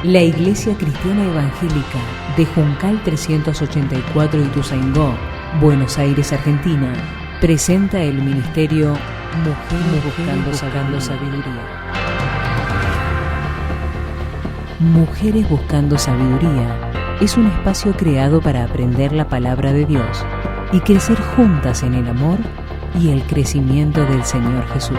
La Iglesia Cristiana Evangélica de Juncal 384 Ituzaingó, Buenos Aires, Argentina, presenta el ministerio Mujeres Buscando Sabiduría. Mujeres Buscando Sabiduría es un espacio creado para aprender la palabra de Dios y crecer juntas en el amor y el crecimiento del Señor Jesús.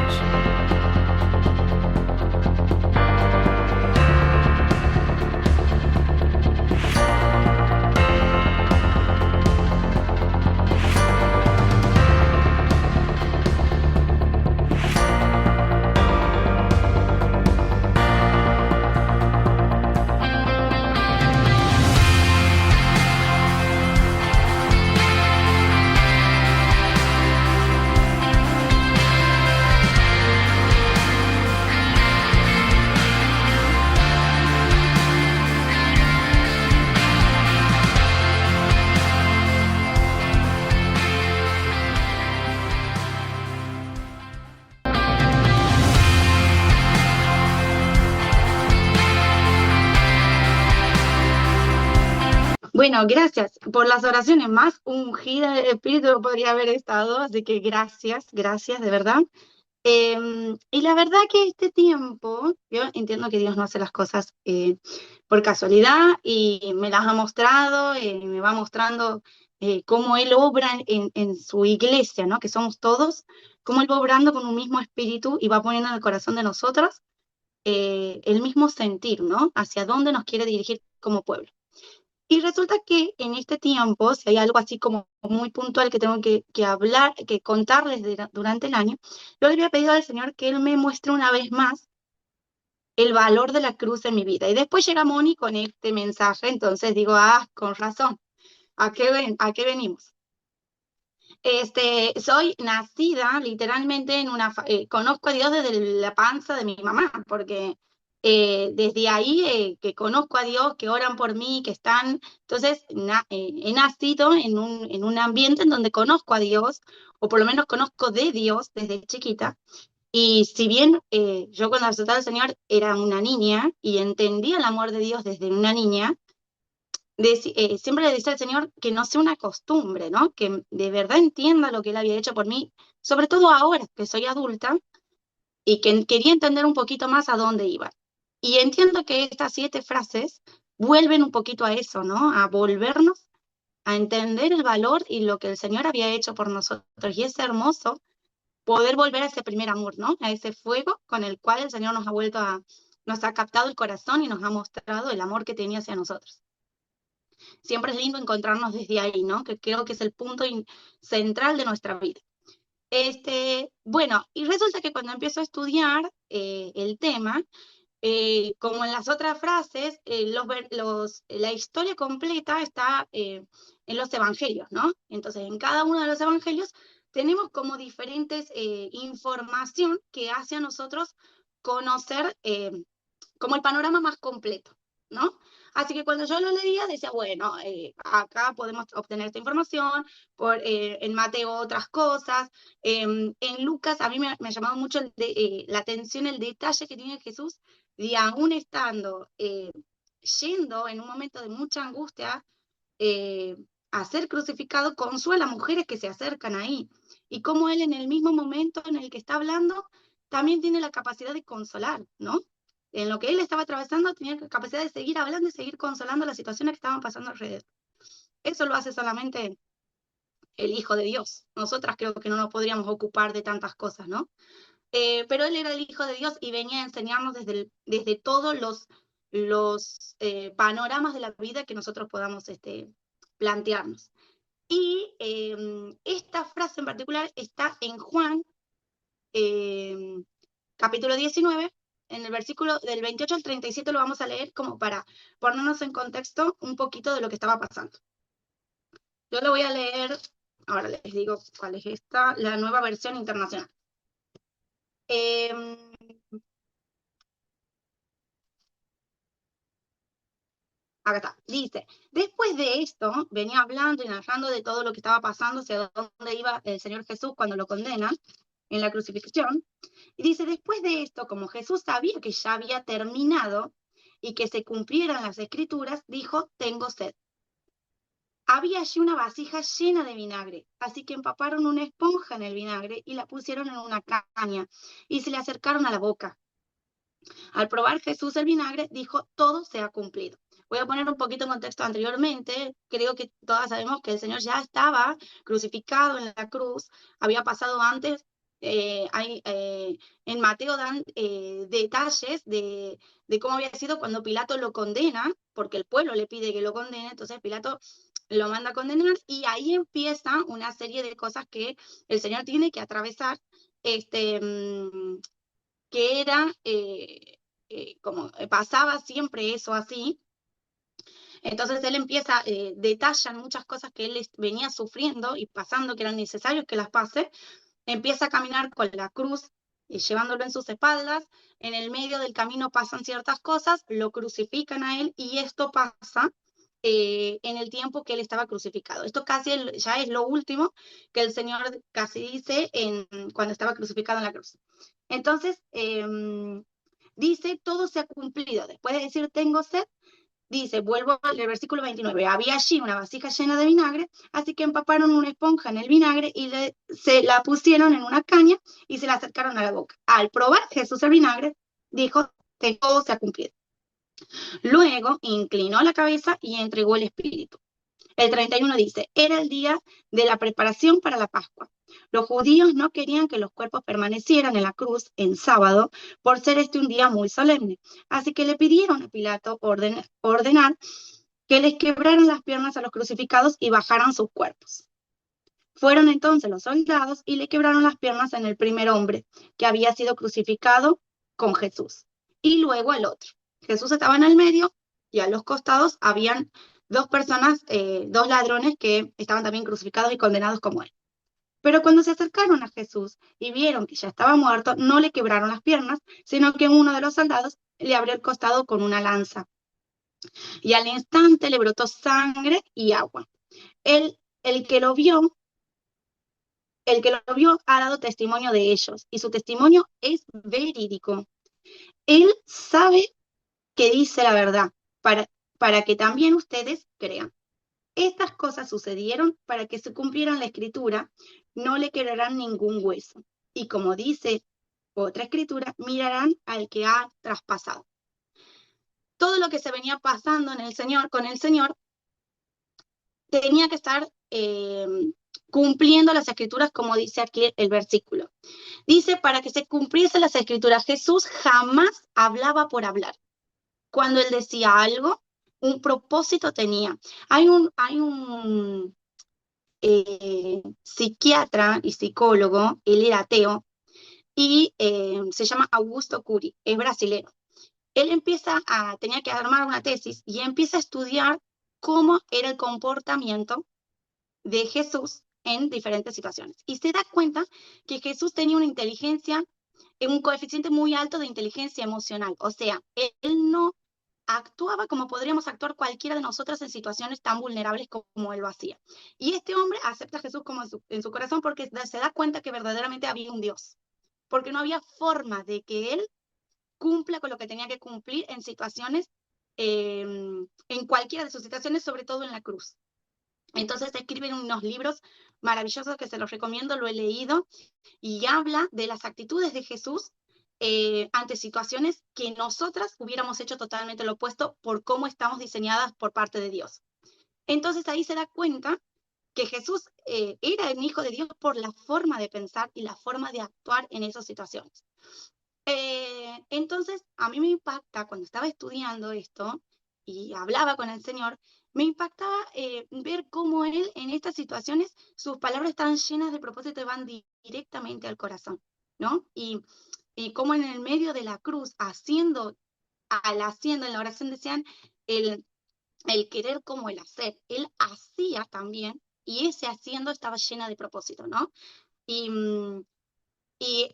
Bueno, gracias por las oraciones más ungidas del Espíritu podría haber estado, así que gracias, gracias de verdad. Y la verdad que este tiempo, yo entiendo que Dios no hace las cosas por casualidad y me las ha mostrado, me va mostrando cómo Él obra en su iglesia, ¿no? Que somos todos, cómo Él va obrando con un mismo espíritu y va poniendo en el corazón de nosotros el mismo sentir, ¿no? Hacia dónde nos quiere dirigir como pueblo. Y resulta que en este tiempo, si hay algo así como muy puntual que tengo que hablar, que contarles durante el año, yo le había pedido al Señor que Él me muestre una vez más el valor de la cruz en mi vida. Y después llega Moni con este mensaje, entonces digo, con razón, ¿a qué venimos? Soy nacida literalmente conozco a Dios desde la panza de mi mamá, porque desde ahí que conozco a Dios, que oran por mí, que están, entonces he nacido en un ambiente en donde conozco a Dios, o por lo menos conozco de Dios desde chiquita, y si bien yo cuando acepté al Señor era una niña y entendía el amor de Dios desde una niña, siempre le decía al Señor que no sea una costumbre, ¿no? Que de verdad entienda lo que Él había hecho por mí, sobre todo ahora que soy adulta y que quería entender un poquito más a dónde iba. Y entiendo que estas 7 frases vuelven un poquito a eso, ¿no? A volvernos a entender el valor y lo que el Señor había hecho por nosotros. Y es hermoso poder volver a ese primer amor, ¿no? A ese fuego con el cual el Señor nos ha captado el corazón y nos ha mostrado el amor que tenía hacia nosotros. Siempre es lindo encontrarnos desde ahí, ¿no? Que creo que es el punto central de nuestra vida. Bueno, y resulta que cuando empiezo a estudiar el tema, como en las otras frases, la historia completa está en los evangelios, ¿no? Entonces, en cada uno de los evangelios tenemos como diferentes información que hace a nosotros conocer como el panorama más completo, ¿no? Así que cuando yo lo leía decía, bueno, acá podemos obtener esta información, en Mateo otras cosas, en Lucas a mí me ha llamado mucho la atención el detalle que tiene Jesús de aún estando yendo en un momento de mucha angustia eh, a ser crucificado, consuela a mujeres que se acercan ahí, y cómo él en el mismo momento en el que está hablando también tiene la capacidad de consolar, ¿no? En lo que él estaba atravesando tenía la capacidad de seguir hablando y seguir consolando las situaciones que estaban pasando alrededor. Eso lo hace solamente el Hijo de Dios. Nosotras creo que no nos podríamos ocupar de tantas cosas, ¿no? Pero él era el Hijo de Dios y venía a enseñarnos desde todos los panoramas de la vida que nosotros podamos plantearnos. Y esta frase en particular está en Juan, capítulo 19, en el versículo del 28 al 37 lo vamos a leer como para ponernos en contexto un poquito de lo que estaba pasando. Yo lo voy a leer, ahora les digo cuál es esta, la nueva versión internacional. Acá está, dice, después de esto, venía hablando y narrando de todo lo que estaba pasando, hacia dónde iba el Señor Jesús cuando lo condenan en la crucifixión, y dice, después de esto, como Jesús sabía que ya había terminado, y que se cumplieran las escrituras, dijo, tengo sed. Había allí una vasija llena de vinagre, así que empaparon una esponja en el vinagre y la pusieron en una caña y se le acercaron a la boca. Al probar Jesús el vinagre, dijo, todo se ha cumplido. Voy a poner un poquito en contexto anteriormente. Creo que todas sabemos que el Señor ya estaba crucificado en la cruz. Había pasado antes. En Mateo dan detalles de cómo había sido cuando Pilato lo condena, porque el pueblo le pide que lo condene, entonces Pilato lo manda a condenar y ahí empieza una serie de cosas que el Señor tiene que atravesar, que era como pasaba siempre eso así. Entonces él empieza, detallan muchas cosas que él venía sufriendo y pasando, que eran necesarios que las pase. Empieza a caminar con la cruz, llevándolo en sus espaldas. En el medio del camino pasan ciertas cosas, lo crucifican a él y esto pasa en el tiempo que él estaba crucificado. Esto casi ya es lo último que el Señor casi dice cuando estaba crucificado en la cruz. Entonces, dice, todo se ha cumplido. Después de decir, tengo sed, dice, vuelvo al versículo 29, había allí una vasija llena de vinagre, así que empaparon una esponja en el vinagre y se la pusieron en una caña y se la acercaron a la boca. Al probar Jesús el vinagre, dijo que todo se ha cumplido. Luego inclinó la cabeza y entregó el espíritu. El 31 dice, era el día de la preparación para la Pascua. Los judíos no querían que los cuerpos permanecieran en la cruz en sábado por ser este un día muy solemne. Así que le pidieron a Pilato ordenar que les quebraran las piernas a los crucificados y bajaran sus cuerpos. Fueron entonces los soldados y le quebraron las piernas en el primer hombre que había sido crucificado con Jesús. Y luego el otro. Jesús estaba en el medio y a los costados habían dos personas, dos ladrones que estaban también crucificados y condenados como él. Pero cuando se acercaron a Jesús y vieron que ya estaba muerto, no le quebraron las piernas, sino que uno de los soldados le abrió el costado con una lanza. Y al instante le brotó sangre y agua. El que lo vio ha dado testimonio de ellos y su testimonio es verídico. Él sabe que dice la verdad para que también ustedes crean. Estas cosas sucedieron para que se cumplieran la escritura, no le quebrarán ningún hueso. Y como dice otra escritura, mirarán al que ha traspasado. Todo lo que se venía pasando con el Señor, tenía que estar cumpliendo las escrituras, como dice aquí el versículo. Dice, para que se cumpliesen las escrituras, Jesús jamás hablaba por hablar. Cuando él decía algo, un propósito tenía. Hay un psiquiatra y psicólogo, él era ateo, y se llama Augusto Cury, es brasilero. Él tenía que armar una tesis y empieza a estudiar cómo era el comportamiento de Jesús en diferentes situaciones. Y se da cuenta que Jesús tenía una inteligencia, un coeficiente muy alto de inteligencia emocional. O sea, él no actuaba como podríamos actuar cualquiera de nosotras en situaciones tan vulnerables como él lo hacía. Y este hombre acepta a Jesús como en su corazón porque se da cuenta que verdaderamente había un Dios. Porque no había forma de que él cumpla con lo que tenía que cumplir en situaciones, en cualquiera de sus situaciones, sobre todo en la cruz. Entonces escriben unos libros maravillosos que se los recomiendo, lo he leído, y habla de las actitudes de Jesús ante situaciones que nosotras hubiéramos hecho totalmente lo opuesto por cómo estamos diseñadas por parte de Dios. Entonces ahí se da cuenta que Jesús era el Hijo de Dios por la forma de pensar y la forma de actuar en esas situaciones. Entonces, a mí me impacta cuando estaba estudiando esto y hablaba con el Señor, me impactaba ver cómo Él en estas situaciones, sus palabras están llenas de propósito y van directamente al corazón, ¿no? Y cómo en el medio de la cruz, haciendo, en la oración decían, el, el querer como el hacer, Él hacía también, y ese haciendo estaba llena de propósito, ¿no? Y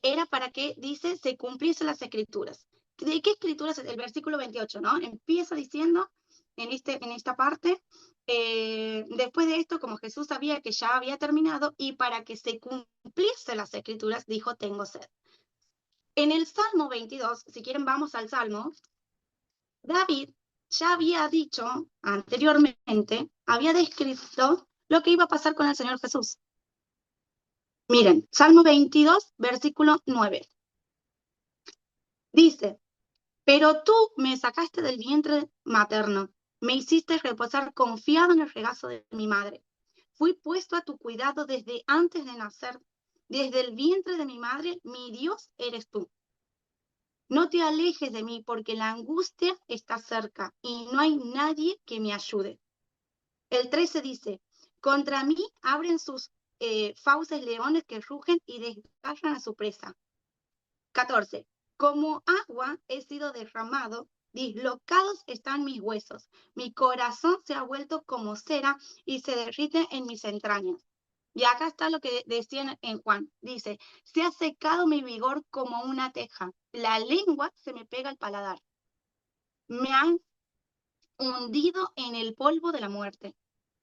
era para que, dice, se cumpliesen las escrituras. ¿De qué escrituras? El versículo 28, ¿no? Empieza diciendo en esta parte, después de esto, como Jesús sabía que ya había terminado, y para que se cumpliesen las escrituras, dijo, tengo sed. En el Salmo 22, si quieren vamos al Salmo, David ya había dicho anteriormente, había descrito lo que iba a pasar con el Señor Jesús. Miren, Salmo 22, versículo 9. Dice, pero tú me sacaste del vientre materno, me hiciste reposar confiado en el regazo de mi madre. Fui puesto a tu cuidado desde antes de nacer. Desde el vientre de mi madre, mi Dios eres tú. No te alejes de mí porque la angustia está cerca y no hay nadie que me ayude. El 13 dice, contra mí abren sus fauces leones que rugen y desgarran a su presa. 14. Como agua he sido derramado, dislocados están mis huesos. Mi corazón se ha vuelto como cera y se derrite en mis entrañas. Y acá está lo que decían en Juan. Dice, se ha secado mi vigor como una teja. La lengua se me pega al paladar. Me han hundido en el polvo de la muerte.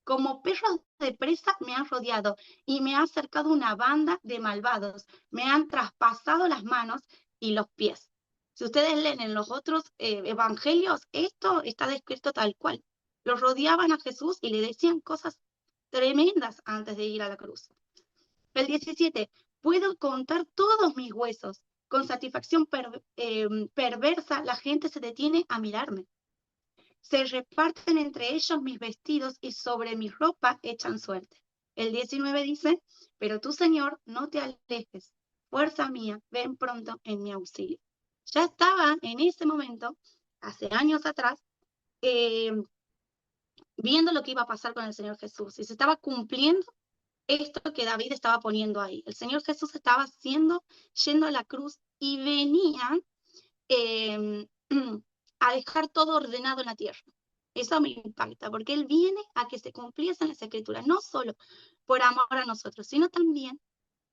Como perros de presa me han rodeado y me ha acercado una banda de malvados. Me han traspasado las manos y los pies. Si ustedes leen en los otros evangelios, esto está descrito tal cual. Los rodeaban a Jesús y le decían cosas tremendas antes de ir a la cruz. El 17, puedo contar todos mis huesos. Con satisfacción perversa, la gente se detiene a mirarme. Se reparten entre ellos mis vestidos y sobre mi ropa echan suerte. El 19 dice, pero tú, Señor, no te alejes. Fuerza mía, ven pronto en mi auxilio. Ya estaba en ese momento, hace años atrás, eh, viendo lo que iba a pasar con el Señor Jesús. Y se estaba cumpliendo esto que David estaba poniendo ahí. El Señor Jesús estaba yendo a la cruz y venía eh, a dejar todo ordenado en la tierra. Eso me impacta, porque Él viene a que se cumpliesen las escrituras, no solo por amor a nosotros, sino también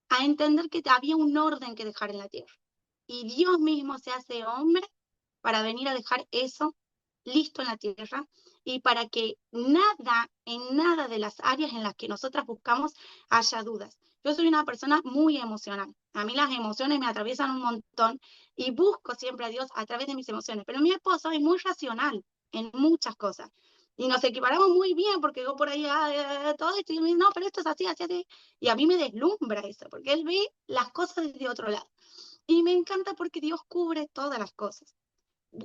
a entender que había un orden que dejar en la tierra. Y Dios mismo se hace hombre para venir a dejar eso listo en la tierra y para que en nada de las áreas en las que nosotras buscamos haya dudas. Yo soy una persona muy emocional. A mí las emociones me atraviesan un montón y busco siempre a Dios a través de mis emociones. Pero mi esposo es muy racional en muchas cosas. Y nos equiparamos muy bien porque yo por ahí, todo esto, y me dice, no, pero esto es así, así, así. Y a mí me deslumbra eso, porque él ve las cosas desde otro lado. Y me encanta porque Dios cubre todas las cosas.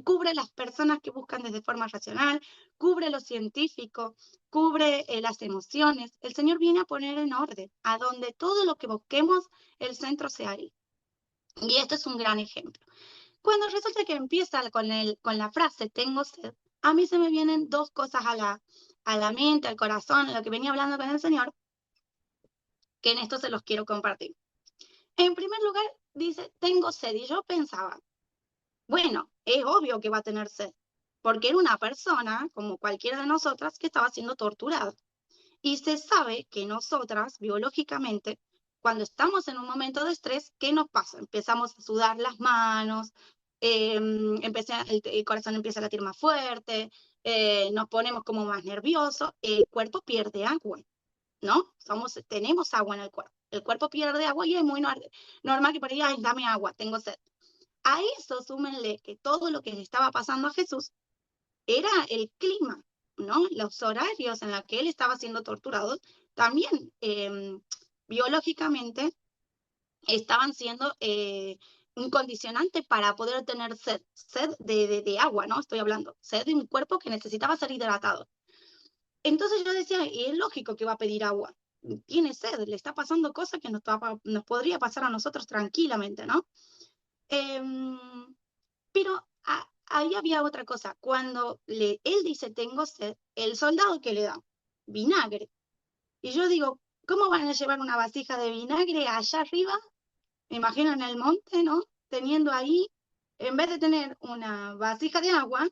Cubre las personas que buscan desde forma racional, cubre lo científico, cubre las emociones. El Señor viene a poner en orden, a donde todo lo que busquemos, el centro sea ahí. Y esto es un gran ejemplo. Cuando resulta que empieza con la frase, tengo sed, a mí se me vienen dos cosas a la mente, al corazón, lo que venía hablando con el Señor, que en esto se los quiero compartir. En primer lugar, dice, tengo sed. Y yo pensaba, bueno, es obvio que va a tener sed, porque era una persona, como cualquiera de nosotras, que estaba siendo torturada. Y se sabe que nosotras, biológicamente, cuando estamos en un momento de estrés, ¿qué nos pasa? Empezamos a sudar las manos, el corazón empieza a latir más fuerte, nos ponemos como más nerviosos, el cuerpo pierde agua, ¿no? Tenemos agua en el cuerpo. El cuerpo pierde agua y es muy normal que por ahí, ay, dame agua, tengo sed. A eso súmenle que todo lo que le estaba pasando a Jesús era el clima, ¿no? Los horarios en los que él estaba siendo torturado también biológicamente estaban siendo un condicionante para poder tener sed de agua, ¿no? Estoy hablando, sed de un cuerpo que necesitaba ser hidratado. Entonces yo decía, y es lógico que va a pedir agua. Tiene sed, le está pasando cosas que nos podría pasar a nosotros tranquilamente, ¿no? Pero ahí había otra cosa. Cuando él dice tengo sed, el soldado que le da vinagre. Y yo digo, ¿cómo van a llevar una vasija de vinagre allá arriba? Me imagino en el monte, ¿no? Teniendo ahí, en vez de tener una vasija de agua,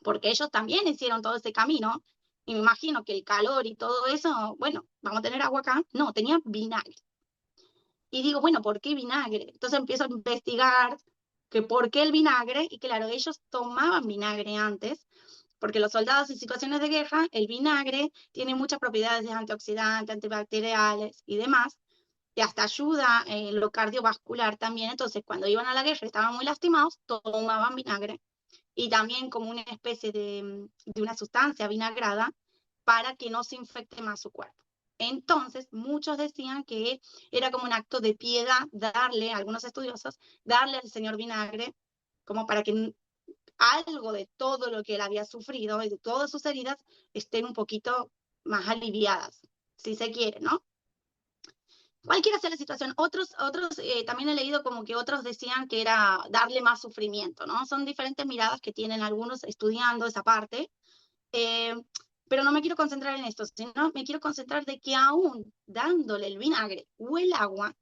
porque ellos también hicieron todo ese camino, y me imagino que el calor y todo eso, bueno, vamos a tener agua acá. No, tenía vinagre. Y digo, bueno, ¿por qué vinagre? Entonces empiezo a investigar que por qué el vinagre, y claro, ellos tomaban vinagre antes, porque los soldados en situaciones de guerra, el vinagre tiene muchas propiedades de antioxidante, antibacteriales y demás, y hasta ayuda en lo cardiovascular también. Entonces, cuando iban a la guerra y estaban muy lastimados, tomaban vinagre. y también como una especie de una sustancia vinagrada para que no se infecte más su cuerpo. Entonces, muchos decían que era como un acto de piedad darle, algunos estudiosos, darle al Señor vinagre como para que algo de todo lo que él había sufrido y de todas sus heridas estén un poquito más aliviadas, si se quiere, ¿no? Cualquiera sea la situación. Otros también he leído como que otros decían que era darle más sufrimiento, ¿no? Son diferentes miradas que tienen algunos estudiando esa parte. Eh, pero no me quiero concentrar en esto, sino me quiero concentrar de que aún dándole el vinagre o el agua,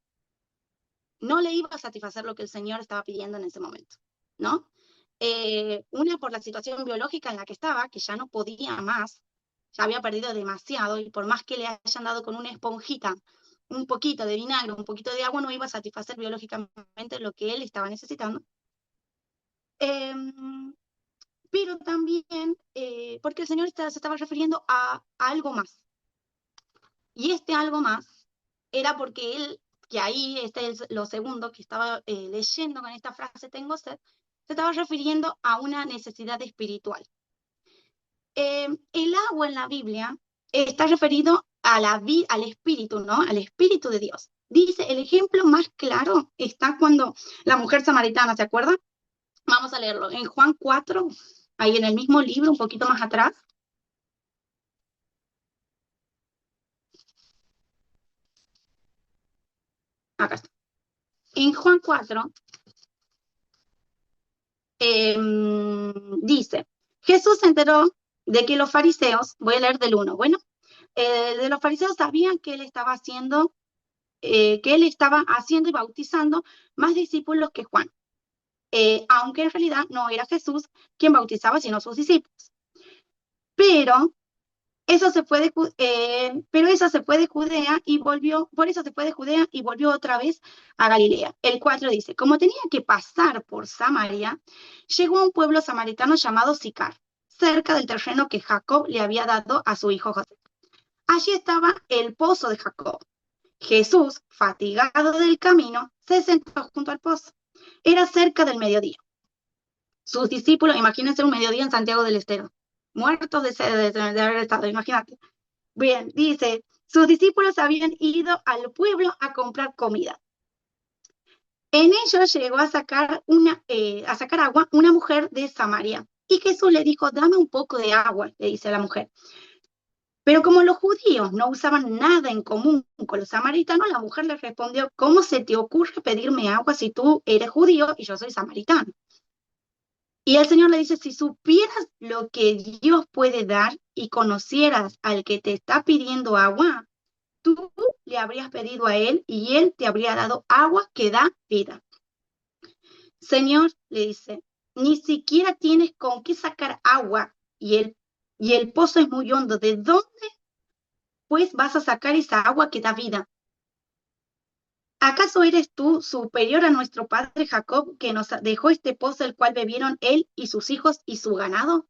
no le iba a satisfacer lo que el Señor estaba pidiendo en ese momento, ¿no? Una por la situación biológica en la que estaba, que ya no podía más, ya había perdido demasiado, y por más que le hayan dado con una esponjita un poquito de vinagre, un poquito de agua, no iba a satisfacer biológicamente lo que él estaba necesitando. Eh, pero también porque el Señor se estaba refiriendo a algo más. Y este algo más era porque él, que ahí este es lo segundo que estaba leyendo con esta frase, tengo sed, se estaba refiriendo a una necesidad espiritual. El agua en la Biblia está referido a al espíritu, ¿no? Al espíritu de Dios. Dice, el ejemplo más claro está cuando la mujer samaritana, ¿se acuerdan? Vamos a leerlo. En Juan 4, ahí en el mismo libro, un poquito más atrás. Acá está. En Juan 4, dice, Jesús se enteró de que los fariseos, voy a leer del 1, bueno, de los fariseos sabían que él estaba haciendo y bautizando más discípulos que Juan, aunque en realidad no era Jesús quien bautizaba, sino sus discípulos. Pero eso se fue de Judea y volvió, por eso se fue de Judea y volvió otra vez a Galilea. El 4 dice, como tenía que pasar por Samaria, llegó a un pueblo samaritano llamado Sicar, cerca del terreno que Jacob le había dado a su hijo José. Allí estaba el pozo de Jacob. Jesús, fatigado del camino, se sentó junto al pozo. Era cerca del mediodía. Sus discípulos, imagínense un mediodía en Santiago del Estero, muertos de sed de haber estado, imagínate. Bien, dice, sus discípulos habían ido al pueblo a comprar comida. En ello llegó a sacar agua una mujer de Samaria. Y Jesús le dijo, dame un poco de agua, le dice a la mujer. Pero como los judíos no usaban nada en común con los samaritanos, la mujer le respondió, ¿cómo se te ocurre pedirme agua si tú eres judío y yo soy samaritano? Y el Señor le dice, si supieras lo que Dios puede dar y conocieras al que te está pidiendo agua, tú le habrías pedido a él y él te habría dado agua que da vida. Señor, le dice, ni siquiera tienes con qué sacar agua y el pozo es muy hondo. ¿De dónde pues vas a sacar esa agua que da vida? ¿Acaso eres tú superior a nuestro padre Jacob, que nos dejó este pozo, el cual bebieron él y sus hijos y su ganado?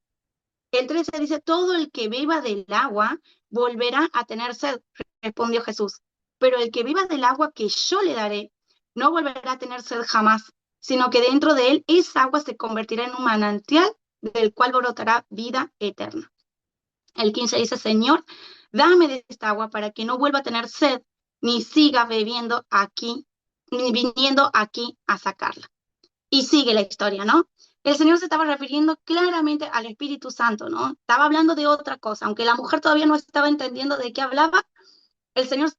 El 13 dice, todo el que beba del agua volverá a tener sed, respondió Jesús. Pero el que beba del agua que yo le daré, no volverá a tener sed jamás, sino que dentro de él esa agua se convertirá en un manantial del cual brotará vida eterna. El 15 dice, Señor, dame de esta agua para que no vuelva a tener sed, ni siga bebiendo aquí, ni viniendo aquí a sacarla. Y sigue la historia, ¿no? El Señor se estaba refiriendo claramente al Espíritu Santo, ¿no? Estaba hablando de otra cosa, aunque la mujer todavía no estaba entendiendo de qué hablaba, el Señor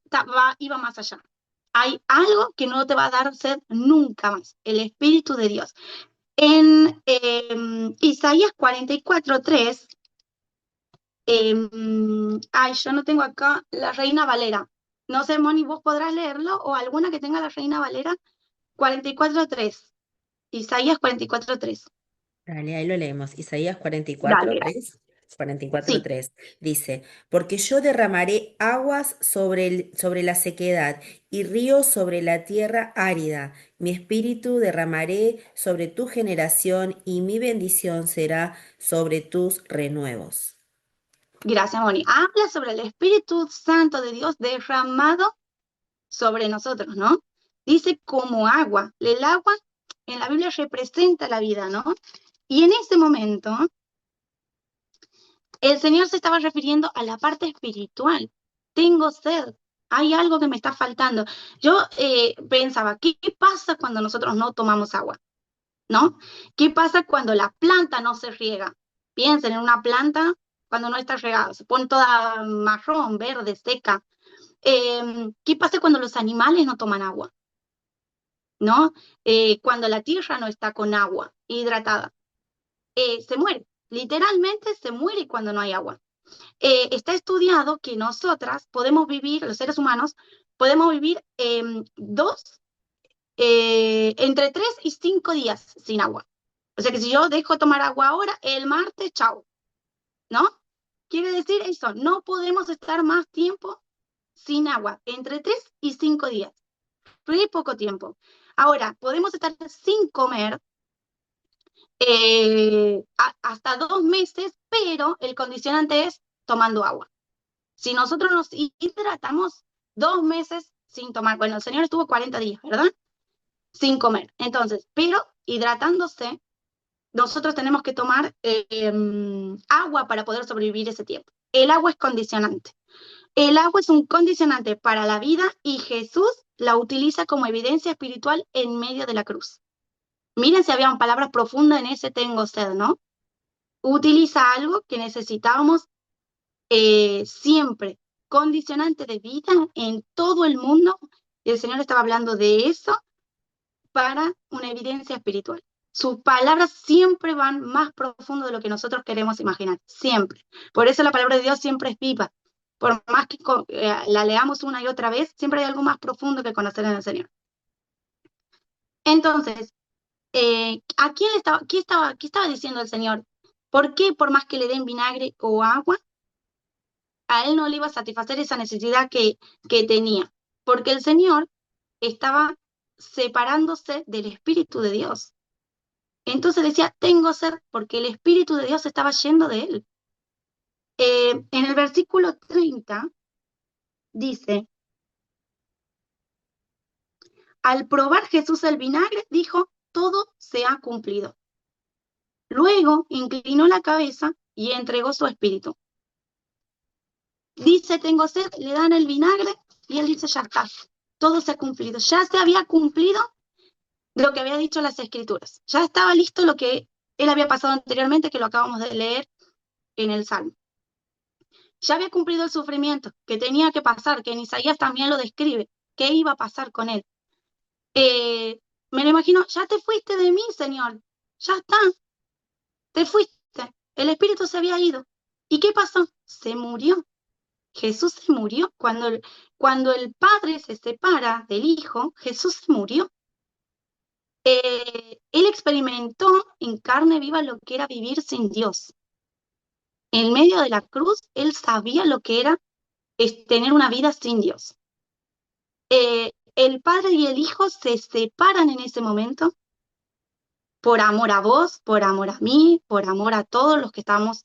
iba más allá. Hay algo que no te va a dar sed nunca más, el Espíritu de Dios. En Isaías 44:3, yo no tengo acá la Reina Valera. No sé, Moni, vos podrás leerlo o alguna que tenga la Reina Valera. 44:3. Isaías 44:3. Dale, ahí lo leemos. Isaías 44, Dale, 3. 44, sí, 3 dice, porque yo derramaré aguas sobre la sequedad y ríos sobre la tierra árida. Mi espíritu derramaré sobre tu generación y mi bendición será sobre tus renuevos. gracias, Moni. Habla sobre el Espíritu Santo de Dios derramado sobre nosotros, ¿no? Dice como agua. El agua en la Biblia representa la vida, ¿no? Y en ese momento, el Señor se estaba refiriendo a la parte espiritual. Tengo sed, hay algo que me está faltando. Yo pensaba, ¿qué pasa cuando nosotros no tomamos agua? ¿No? ¿Qué pasa cuando la planta no se riega? Piensen en una planta cuando no está regada, se pone toda marrón, verde, seca. ¿Qué pasa cuando los animales no toman agua? ¿No? Cuando la tierra no está con agua hidratada, se muere. Literalmente se muere cuando no hay agua. Está estudiado que nosotras podemos vivir, los seres humanos, podemos vivir entre 3 y 5 días sin agua. O sea que si yo dejo tomar agua ahora, el martes, chao, ¿no? Quiere decir eso, no podemos estar más tiempo sin agua, entre 3 y 5 días, muy poco tiempo. Ahora, podemos estar sin comer hasta 2 meses, pero el condicionante es tomando agua. Si nosotros nos hidratamos 2 meses sin tomar, bueno, el Señor estuvo 40 días, ¿verdad? Sin comer. Entonces, pero hidratándose, nosotros tenemos que tomar agua para poder sobrevivir ese tiempo. El agua es condicionante. El agua es un condicionante para la vida y Jesús la utiliza como evidencia espiritual en medio de la cruz. Miren si habían palabras profundas en ese tengo sed, ¿no? Utiliza algo que necesitábamos siempre, condicionante de vida en todo el mundo, y el Señor estaba hablando de eso para una evidencia espiritual. Sus palabras siempre van más profundo de lo que nosotros queremos imaginar, siempre. Por eso la palabra de Dios siempre es viva. Por más que la leamos una y otra vez, siempre hay algo más profundo que conocer en el Señor. Entonces, ¿a quién qué estaba diciendo el Señor? ¿Por qué por más que le den vinagre o agua, a él no le iba a satisfacer esa necesidad que tenía? Porque el Señor estaba separándose del Espíritu de Dios. Entonces decía, tengo sed, porque el Espíritu de Dios estaba yendo de él. En el versículo 30 dice, al probar Jesús el vinagre, dijo, todo se ha cumplido. Luego inclinó la cabeza y entregó su espíritu. Dice, tengo sed, le dan el vinagre y él dice, ya está, todo se ha cumplido. Ya se había cumplido lo que había dicho las Escrituras. Ya estaba listo lo que él había pasado anteriormente, que lo acabamos de leer en el Salmo. Ya había cumplido el sufrimiento que tenía que pasar, que en Isaías también lo describe, qué iba a pasar con él. Me lo imagino, ya te fuiste de mí, Señor, ya está, te fuiste, el Espíritu se había ido. ¿Y qué pasó? Se murió. Jesús se murió. Cuando el Padre se separa del Hijo, Jesús se murió. Él experimentó en carne viva lo que era vivir sin Dios. En medio de la cruz, él sabía lo que era tener una vida sin Dios. El Padre y el Hijo se separan en ese momento por amor a vos, por amor a mí, por amor a todos los que estamos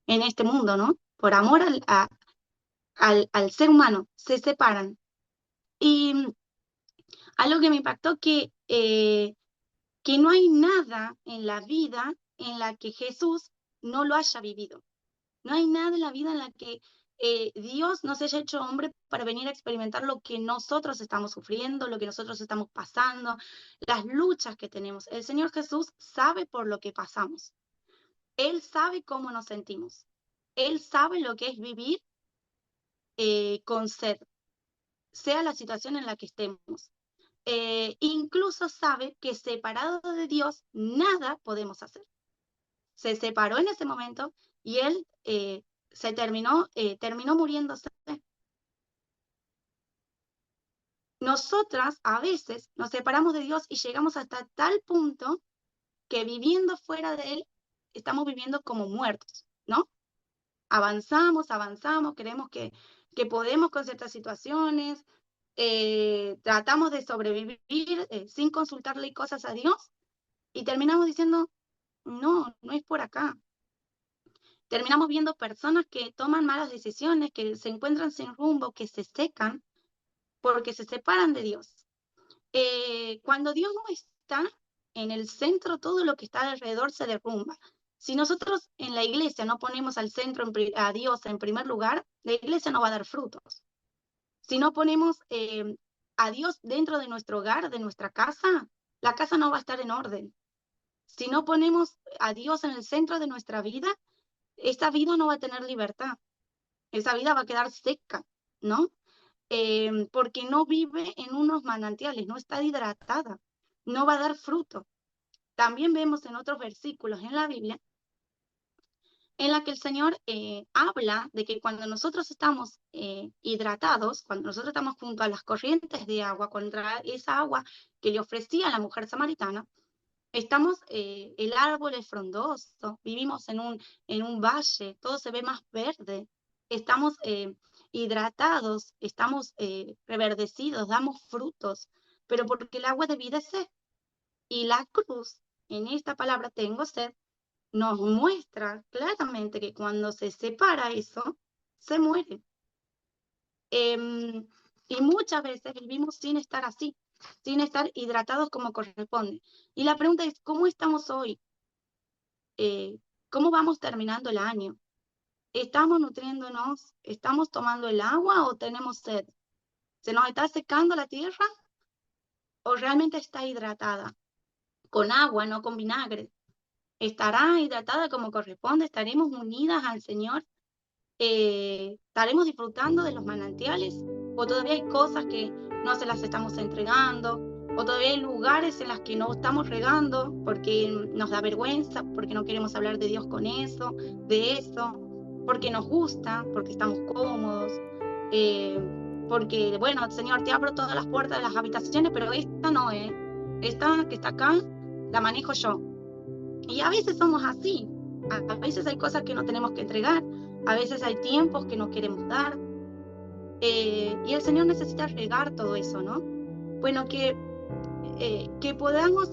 en este mundo, ¿no? Por amor al ser humano, se separan. Y algo que me impactó que no hay nada en la vida en la que Jesús no lo haya vivido. No hay nada en la vida en la que Dios no se haya hecho hombre para venir a experimentar lo que nosotros estamos sufriendo, lo que nosotros estamos pasando, las luchas que tenemos. El Señor Jesús sabe por lo que pasamos. Él sabe cómo nos sentimos. Él sabe lo que es vivir con sed, sea la situación en la que estemos. Incluso sabe que separado de Dios nada podemos hacer. Se separó en ese momento y él terminó muriéndose. Nosotras a veces nos separamos de Dios y llegamos hasta tal punto que viviendo fuera de Él estamos viviendo como muertos, ¿no? Avanzamos, creemos que podemos con ciertas situaciones, tratamos de sobrevivir sin consultarle cosas a Dios y terminamos diciendo, no es por acá. Terminamos viendo personas que toman malas decisiones, que se encuentran sin rumbo, que se secan porque se separan de Dios. Cuando Dios no está, en el centro todo lo que está alrededor se derrumba. Si nosotros en la iglesia no ponemos al centro a Dios en primer lugar, la iglesia no va a dar frutos. Si no ponemos a Dios dentro de nuestro hogar, de nuestra casa, la casa no va a estar en orden. Si no ponemos a Dios en el centro de nuestra vida, esa vida no va a tener libertad. Esa vida va a quedar seca, ¿no? Porque no vive en unos manantiales, no está hidratada, no va a dar fruto. También vemos en otros versículos en la Biblia en la que el Señor habla de que cuando nosotros estamos hidratados, cuando nosotros estamos junto a las corrientes de agua, contra esa agua que le ofrecía la mujer samaritana, estamos, el árbol es frondoso, vivimos en un valle, todo se ve más verde, estamos hidratados, estamos reverdecidos, damos frutos, pero porque el agua de vida es sed. Y la cruz, en esta palabra tengo sed, nos muestra claramente que cuando se separa eso, se muere. Y muchas veces vivimos sin estar así, sin estar hidratados como corresponde. Y la pregunta es, ¿cómo estamos hoy? ¿Cómo vamos terminando el año? ¿Estamos nutriéndonos? ¿Estamos tomando el agua o tenemos sed? ¿Se nos está secando la tierra o realmente está hidratada? Con agua, no con vinagre. ¿Estará hidratada como corresponde? ¿Estaremos unidas al Señor? ¿Estaremos disfrutando de los manantiales? ¿O todavía hay cosas que no se las estamos entregando? ¿O todavía hay lugares en los que no estamos regando porque nos da vergüenza, porque no queremos hablar de Dios con eso, de eso, porque nos gusta, porque estamos cómodos, porque, bueno, Señor, te abro todas las puertas de las habitaciones, pero esta no, esta que está acá, la manejo yo. Y a veces somos así, a veces hay cosas que no tenemos que entregar, a veces hay tiempos que no queremos dar, y el Señor necesita regar todo eso, ¿no? Bueno, que podamos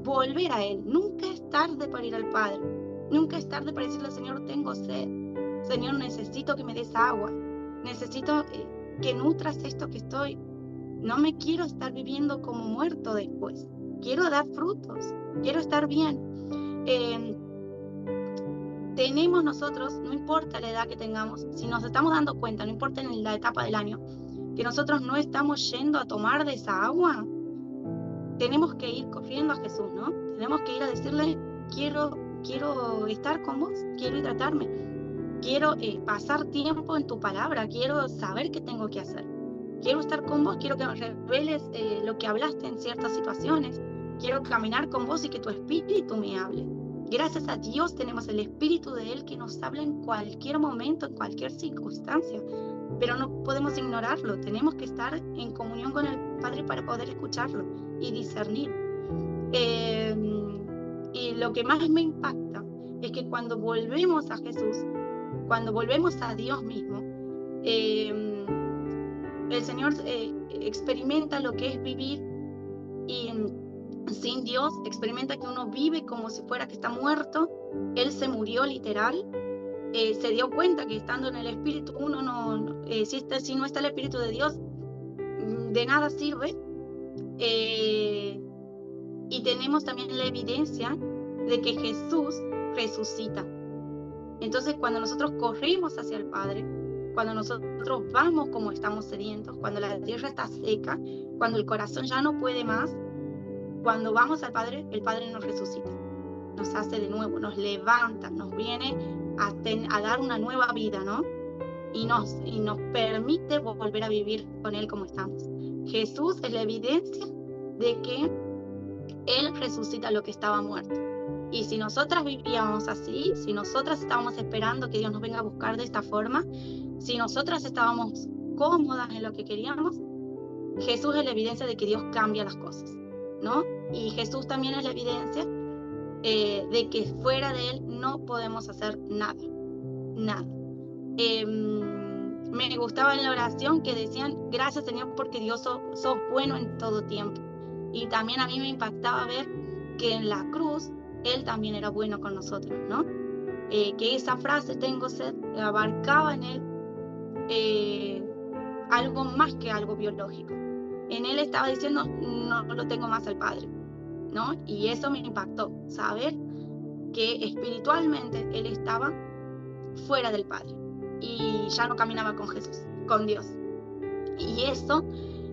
volver a Él. Nunca es tarde para ir al Padre, nunca es tarde para decirle, Señor, tengo sed, Señor, necesito que me des agua, necesito que nutras esto que estoy, no me quiero estar viviendo como muerto después, quiero dar frutos, quiero estar bien. Tenemos nosotros, no importa la edad que tengamos, si nos estamos dando cuenta, no importa en la etapa del año, que nosotros no estamos yendo a tomar de esa agua, tenemos que ir corriendo a Jesús, ¿no? Tenemos que ir a decirle, quiero estar con vos, quiero hidratarme, quiero pasar tiempo en tu palabra, quiero saber qué tengo que hacer, quiero estar con vos, quiero que me reveles lo que hablaste en ciertas situaciones, quiero caminar con vos y que tu espíritu me hable. Gracias a Dios tenemos el Espíritu de Él que nos habla en cualquier momento, en cualquier circunstancia, pero no podemos ignorarlo, tenemos que estar en comunión con el Padre para poder escucharlo y discernir. Y lo que más me impacta es que cuando volvemos a Jesús, cuando volvemos a Dios mismo, el Señor experimenta lo que es vivir y sin Dios, experimenta que uno vive como si fuera que está muerto. Él se murió literal, se dio cuenta que estando en el Espíritu uno si no está el Espíritu de Dios, de nada sirve. Y tenemos también la evidencia de que Jesús resucita. Entonces cuando nosotros corrimos hacia el Padre, cuando nosotros vamos como estamos sedientos, cuando la tierra está seca, cuando el corazón ya no puede más, cuando vamos al Padre, el Padre nos resucita, nos hace de nuevo, nos levanta, nos viene a dar una nueva vida, ¿no? Y nos permite volver a vivir con Él como estamos. Jesús es la evidencia de que Él resucita lo que estaba muerto. Y si nosotras vivíamos así, si nosotras estábamos esperando que Dios nos venga a buscar de esta forma, si nosotras estábamos cómodas en lo que queríamos, Jesús es la evidencia de que Dios cambia las cosas, ¿no? Y Jesús también es la evidencia de que fuera de Él no podemos hacer nada. Me gustaba en la oración que decían, gracias Señor porque Dios sos bueno en todo tiempo. Y también a mí me impactaba ver que en la cruz Él también era bueno con nosotros, ¿no? Que esa frase, tengo sed, abarcaba en Él algo más que algo biológico. en él estaba diciendo, no lo tengo más al Padre, ¿no? Y eso me impactó, saber que espiritualmente él estaba fuera del Padre y ya no caminaba con Jesús, con Dios. Y eso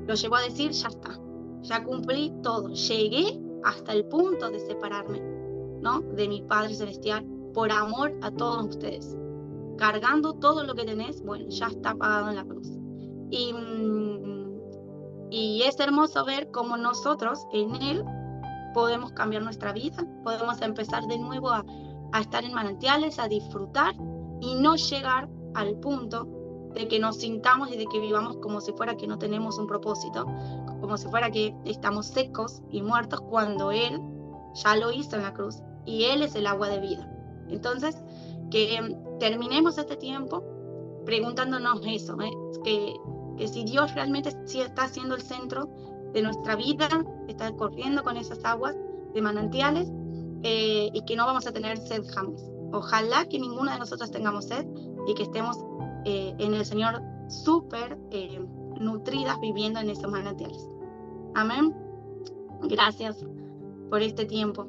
lo llevó a decir, ya está, ya cumplí todo, llegué hasta el punto de separarme, ¿no?, de mi Padre Celestial por amor a todos ustedes. Cargando todo lo que tenés, bueno, ya está pagado en la cruz. Y es hermoso ver cómo nosotros en Él podemos cambiar nuestra vida, podemos empezar de nuevo a estar en manantiales, a disfrutar y no llegar al punto de que nos sintamos y de que vivamos como si fuera que no tenemos un propósito, como si fuera que estamos secos y muertos, cuando Él ya lo hizo en la cruz y Él es el agua de vida. Entonces, que terminemos este tiempo preguntándonos eso, que si Dios realmente sí está siendo el centro de nuestra vida, está corriendo con esas aguas de manantiales, y que no vamos a tener sed jamás. Ojalá que ninguno de nosotros tengamos sed y que estemos en el Señor súper nutridas viviendo en esos manantiales. Amén. Gracias por este tiempo.